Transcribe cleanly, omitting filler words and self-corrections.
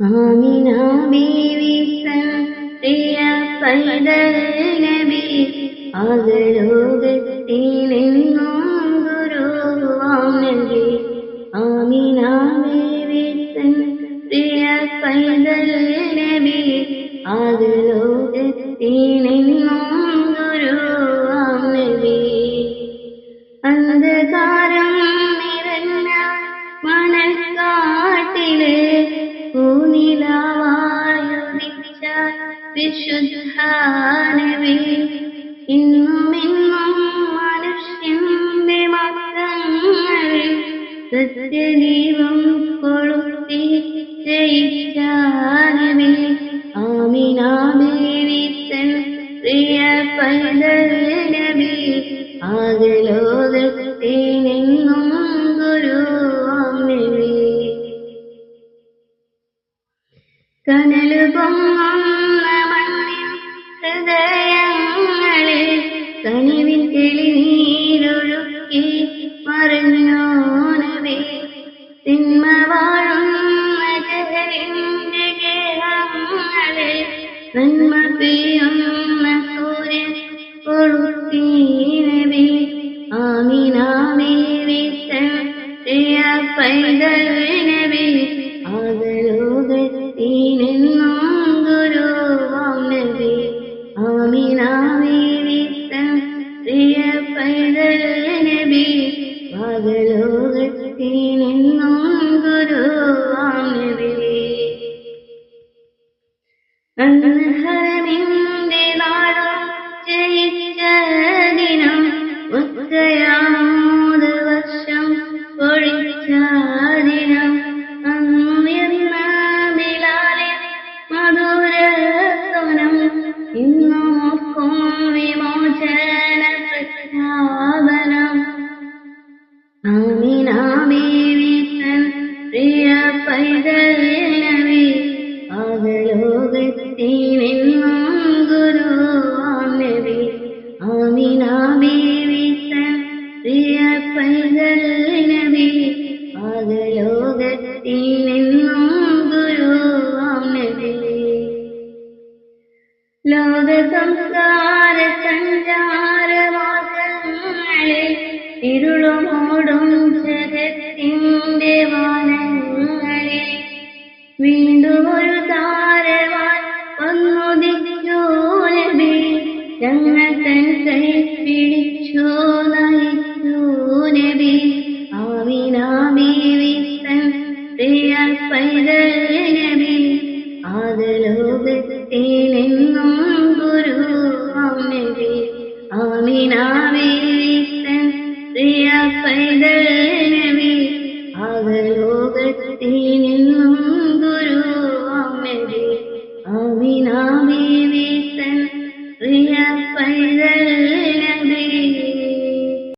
ആമിന ബീവി തൻ പ്രിയ പൈതൽ നബി അകലോകത്തിലെങ്ങും ഗുരുവാം നബി. ആമിന ബീവി തൻ പ്രിയ പൈതൽ നബി അകലോകത്തിലെങ്ങും ഗുരുവാം നബി. അന്ധകാരം നിറഞ്ഞ മണൽക്കാട്ടിലെ പൂനിലാവായുദിച്ച വിശുദ്ധ നബി. ഇന്നുമെന്നും മനുഷ്യന്റെ മക്കളിൽ സത്യദീപം കൊളുത്തി ജയിച്ച നബി. ആമിന ബീവി തൻ പ്രിയ പൈതൽ നബി അകലോകത്തിലെങ്ങും ഗുരുവാം നബി. കനലു പൊങ്ങുന്ന മണ്ണിൻ ഹൃദയങ്ങളിൽ കനിവിൻ തെളിനീരൊഴുക്കി മറിഞ്ഞോ നബി. തിന്മ വാഴുന്ന ജഹലിന്റെ ഗേഹങ്ങളിൽ നന്മ പെയ്യുന്ന സൂര്യൻ കൊളുത്തി നബി. ആമിന ബീവി തൻ പ്രിയ പൈതൽ നബി അകലോകത്തിലെങ്ങും ഗുരുവാം നബി. ആമിന ബീവി തൻ പ്രിയ പൈതൽ നബി അകലോകത്തിലെങ്ങും ഗുരുവാം നബി. അന്ന് ഹറമിന്റെ നാടും ജയിച്ച ദിനം ഒറ്റയാമൂത് വർഷം പൊഴിച്ച ദിനം. അന്നുയർന്ന ബിലാലിൻ മധുരസ്വനം ഇന്നും ഓർക്കും വിമോചന പ്രഖ്യാപനം. ആമിന ബീവി തൻ പ്രിയ പൈതൽ നബി അകലോകത്തിലെങ്ങും ഗുരുവാം നബി. ആമിന ബീവി തൻ പ്രിയ പൈതൽ നബി അകലോകത്തിലെങ്ങും ഗുരുവാം നബി. ലോക സംസ്കാര സഞ്ചാര മാർഗങ്ങളിൽ ഇരുളുമൂടും ജഗത്തിന്റെ വാനങ്ങളിൽ വീണ്ടും ഒരു താരവാൻ വന്നുദിച്ചു നബി. ഞങ്ങൾ തൻ കൈ പിടിച്ചു നയിച്ചു നബി. ആമിന ബീവി തൻ പ്രിയ പൈതൽ നബി അകലോകത്തിലെങ്ങും ഗുരുവാം നബി. ആമിന ബീവി തൻ പ്രിയ പൈതൽ നബി അകലോകത്തിലെങ്ങും ഗുരുവാം നബി. ആമിന ബീവി തൻ പ്രിയ പൈതൽ